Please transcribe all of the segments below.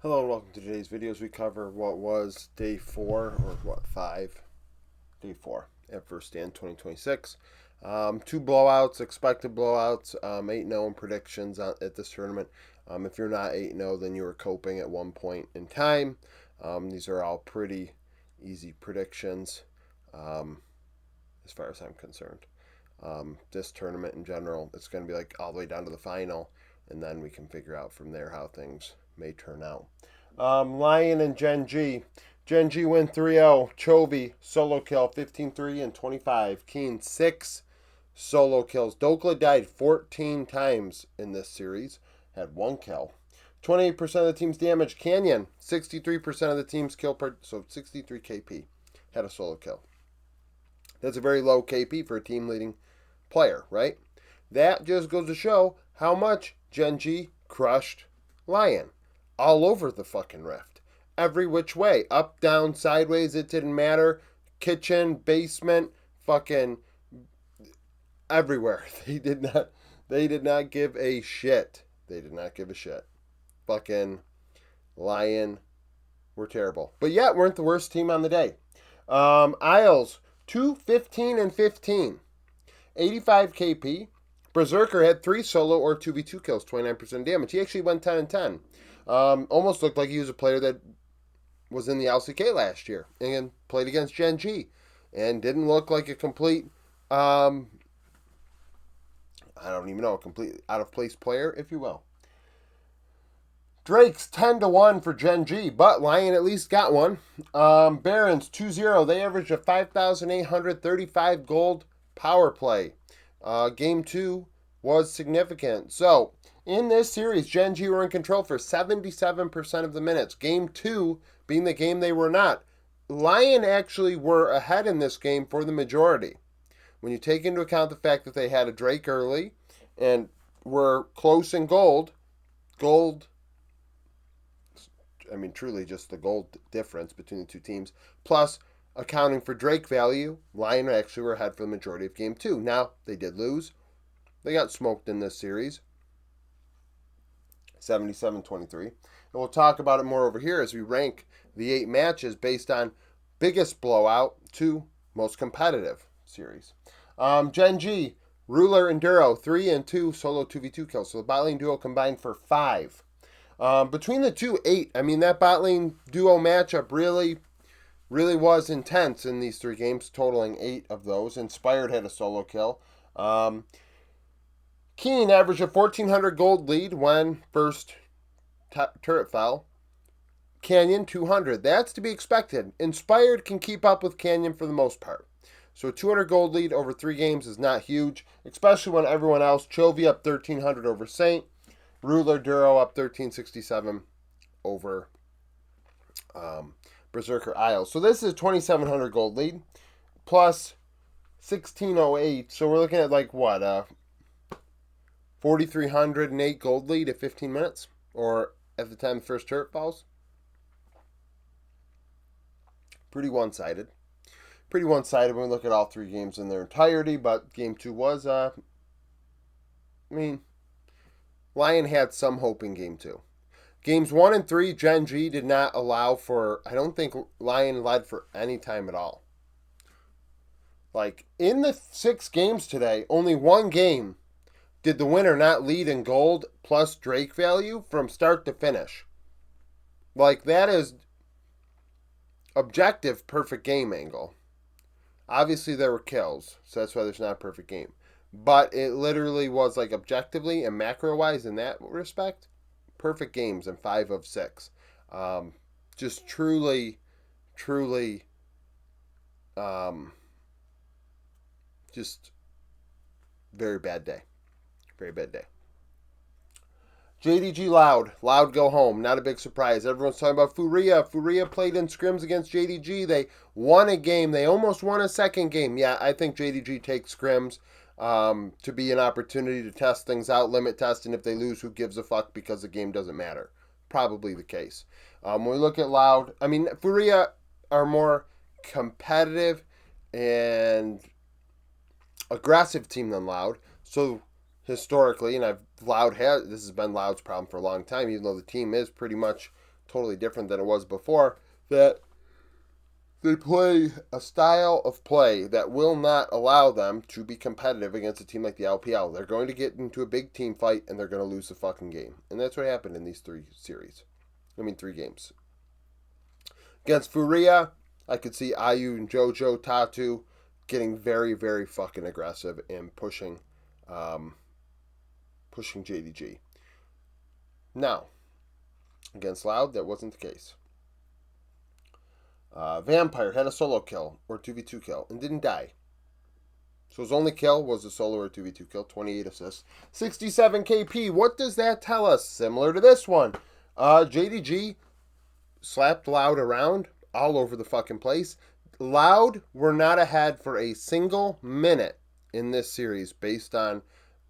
Hello and welcome to today's video as we cover what was day 4 or what 5 day 4 at First Stand 2026. Two blowouts, expected blowouts, 8-0 in predictions at this tournament. If you're not 8-0, then you were coping at one point in time. These are all pretty easy predictions as far as I'm concerned. This tournament in general, it's going to be like all the way down to the final, and then we can figure out from there how things may turn out. LLL and GenG. GenG win 3-0. Chovy, solo kill, 15-3 and 25. Keen, 6 solo kills. Dokla died 14 times in this series, had 1 kill. 28% of the team's damage. Canyon, 63% of the team's kill per, so 63 KP, had a solo kill. That's a very low KP for a team leading player, right? That just goes to show how much GenG crushed LLL. All over the fucking rift. Every which way. Up, down, sideways, it didn't matter. Kitchen, basement, fucking everywhere. They did not give a shit. They did not give a shit. Fucking LLL were terrible. But yet weren't the worst team on the day. Isles, 2-15 and 15. 85 KP. Berserker had 3 solo or 2v2 kills, 29% damage. He actually went 10 and 10. Almost looked like he was a player that was in the LCK last year and played against GenG and didn't look like a complete, I don't even know, a complete out of place player, if you will. Drake's 10-1 for GenG, but LLL at least got one. Barons 2-0. They averaged a 5,835 gold power play. Game 2 was significant. So, in this series, GenG were in control for 77% of the minutes. Game 2 being the game they were not. LLL actually were ahead in this game for the majority. When you take into account the fact that they had a Drake early and were close in gold, I mean, truly just the gold difference between the two teams, plus accounting for Drake value, LLL actually were ahead for the majority of Game 2. Now, they did lose. They got smoked in this series. 77-23. And we'll talk about it more over here as we rank the 8 matches based on biggest blowout to most competitive series. GenG, Ruler, Enduro, 3 and 2 solo 2v2 kills. So the bot lane duo combined for 5. Between the two, 8. I mean, that bot lane duo matchup really was intense in these 3 games, totaling 8 of those. Inspired had a solo kill. Keen averaged a 1,400 gold lead when first turret fell. Canyon 200. That's to be expected. Inspired can keep up with Canyon for the most part. So a 200 gold lead over 3 games is not huge, especially when everyone else, Chovy up 1,300 over Saint, Ruler Duro up 1,367 over Berserker Isles. So this is 2,700 gold lead plus 1,608. So we're looking at like what, 4,308 gold lead at 15 minutes, or at the time the first turret falls. Pretty one-sided. Pretty one-sided when we look at all 3 games in their entirety, but game 2 was, LLL had some hope in game 2. Games 1 and 3, GenG did not allow for, I don't think LLL led for any time at all. Like, in the 6 games today, only 1 game did the winner not lead in gold plus Drake value from start to finish. Like, that is objective perfect game angle. Obviously, there were kills, so that's why there's not a perfect game. But it literally was, like, objectively and macro-wise in that respect, perfect games in 5 of 6. Just truly, just very bad day. Very bad day. JDG Loud go home. Not a big surprise. Everyone's talking about Furia. Furia played in scrims against JDG. They won a game. They almost won a second game. Yeah, I think JDG takes scrims to be an opportunity to test things out, limit test, and if they lose, who gives a fuck because the game doesn't matter. Probably the case. When we look at Loud, I mean, Furia are more competitive and aggressive team than Loud. So historically, and this has been Loud's problem for a long time, even though the team is pretty much totally different than it was before, that they play a style of play that will not allow them to be competitive against a team like the LPL. They're going to get into a big team fight and they're going to lose the fucking game. And that's what happened in these three games. Against Furia, I could see Ayu and Jojo Tatu getting very, very fucking aggressive and pushing JDG. Now, against Loud, that wasn't the case. Vampire had a solo kill or 2v2 kill and didn't die. So his only kill was a solo or 2v2 kill, 28 assists, 67 KP. What does that tell us? Similar to this one. JDG slapped Loud around all over the fucking place. Loud were not ahead for a single minute in this series based on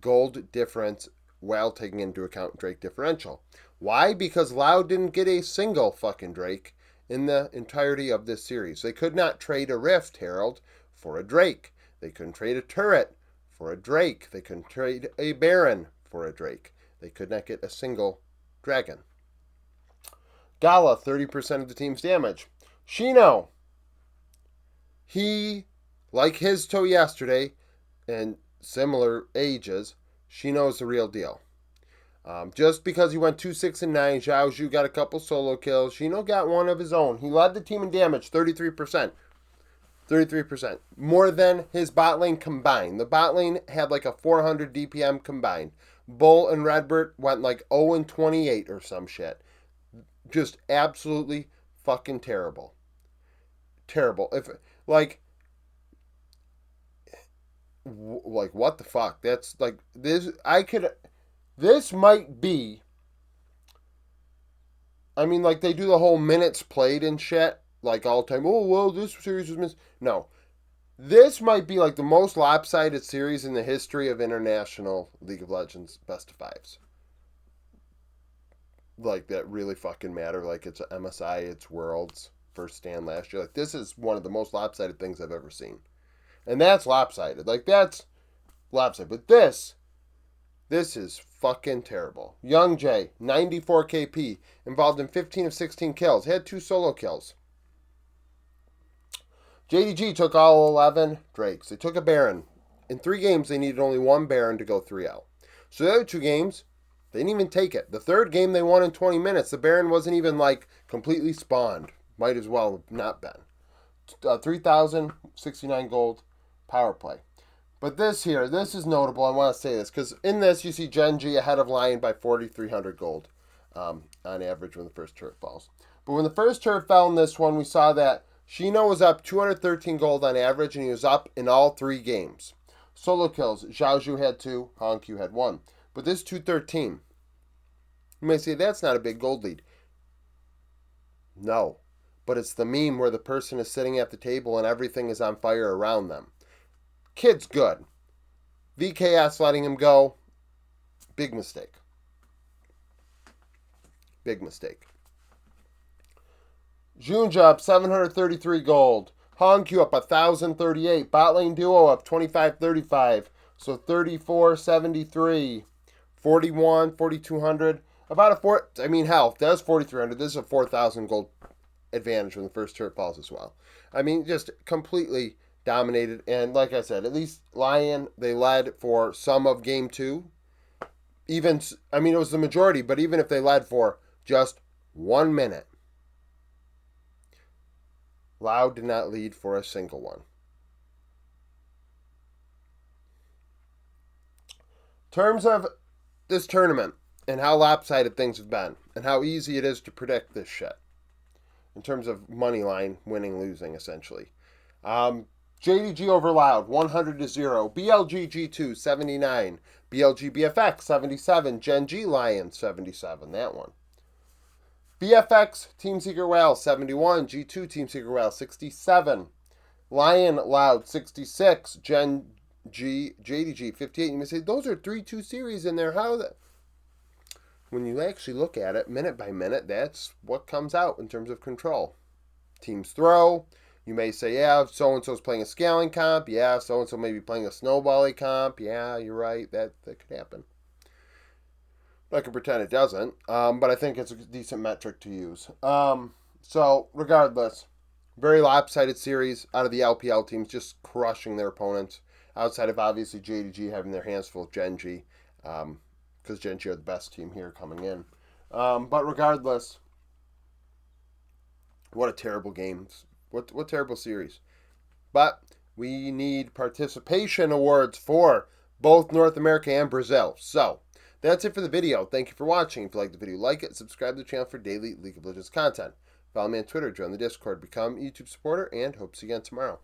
gold difference while taking into account Drake differential. Why? Because Loud didn't get a single fucking Drake in the entirety of this series. They could not trade a Rift Herald for a Drake. They couldn't trade a turret for a Drake. They couldn't trade a Baron for a Drake. They could not get a single Dragon. Gala, 30% of the team's damage. Shino, he, like his toe yesterday, and similar ages, Shino's the real deal. Just because he went 2-6-9, Zhao Zhu got a couple solo kills. Shino got one of his own. He led the team in damage, 33%. 33%. More than his bot lane combined. The bot lane had like a 400 DPM combined. Bull and Redbird went like 0-28 or some shit. Just absolutely fucking terrible. Terrible. If, like, what the fuck? That's like, this might be, I mean, like, they do the whole minutes played and shit, like, all the time. Oh, well, this series was missed. No. This might be, like, the most lopsided series in the history of international League of Legends best of fives. Like, that really fucking matter. Like, it's MSI, it's Worlds, first stand last year. Like, this is one of the most lopsided things I've ever seen. And that's lopsided. Like, that's lopsided. But this is fucking terrible. GenG, 94 KP, involved in 15 of 16 kills. Had 2 solo kills. JDG took all 11 Drakes. They took a Baron. In 3 games, they needed only 1 Baron to go 3-0. So the other 2 games, they didn't even take it. The third game, they won in 20 minutes. The Baron wasn't even, like, completely spawned. Might as well have not been. 3,069 gold power play. But this is notable. I want to say this because in this you see GenG ahead of Lion by 4,300 gold on average when the first turret falls. But when the first turret fell in this one, we saw that Shino was up 213 gold on average, and he was up in all 3 games. Solo kills, Zhao Zhu had 2, Hongqiu had 1. But this 213, you may say that's not a big gold lead. No, but it's the meme where the person is sitting at the table and everything is on fire around them. Kid's good. VKS letting him go. Big mistake. Big mistake. Junja up 733 gold. Hongqiu up 1,038. Bot lane duo up 2535. So 3473. 41, 4,200. About a 4. I mean, hell, that's 4,300. This is a 4,000 gold advantage when the first turret falls as well. I mean, just completely dominated, and like I said, at least Lion, they led for some of game 2. Even, I mean, it was the majority, but even if they led for just 1 minute, Loud did not lead for a single one. In terms of this tournament and how lopsided things have been and how easy it is to predict this shit in terms of money line, winning, losing, essentially. JDG over Loud, 100-0. BLG G2, 79. BLG BFX, 77. GenG Lion, 77. That one. BFX Team Secret Whale, 71. G2 Team Secret Whale, 67. Lion Loud, 66. GenG JDG, 58. You may say, those are 3-2 series in there. How that? When you actually look at it, minute by minute, that's what comes out in terms of control. Teams throw. You may say, yeah, so-and-so's playing a scaling comp. Yeah, so-and-so may be playing a snowbally comp. Yeah, you're right. That could happen. I can pretend it doesn't, but I think it's a decent metric to use. So, regardless, very lopsided series out of the LPL teams, just crushing their opponents. Outside of obviously J2G having their hands full of GenG, because GenG are the best team here coming in. But regardless, what a terrible game. What terrible series. But we need participation awards for both North America and Brazil. So, that's it for the video. Thank you for watching. If you liked the video, like it. Subscribe to the channel for daily League of Legends content. Follow me on Twitter, join the Discord, become a YouTube supporter, and hope to see you again tomorrow.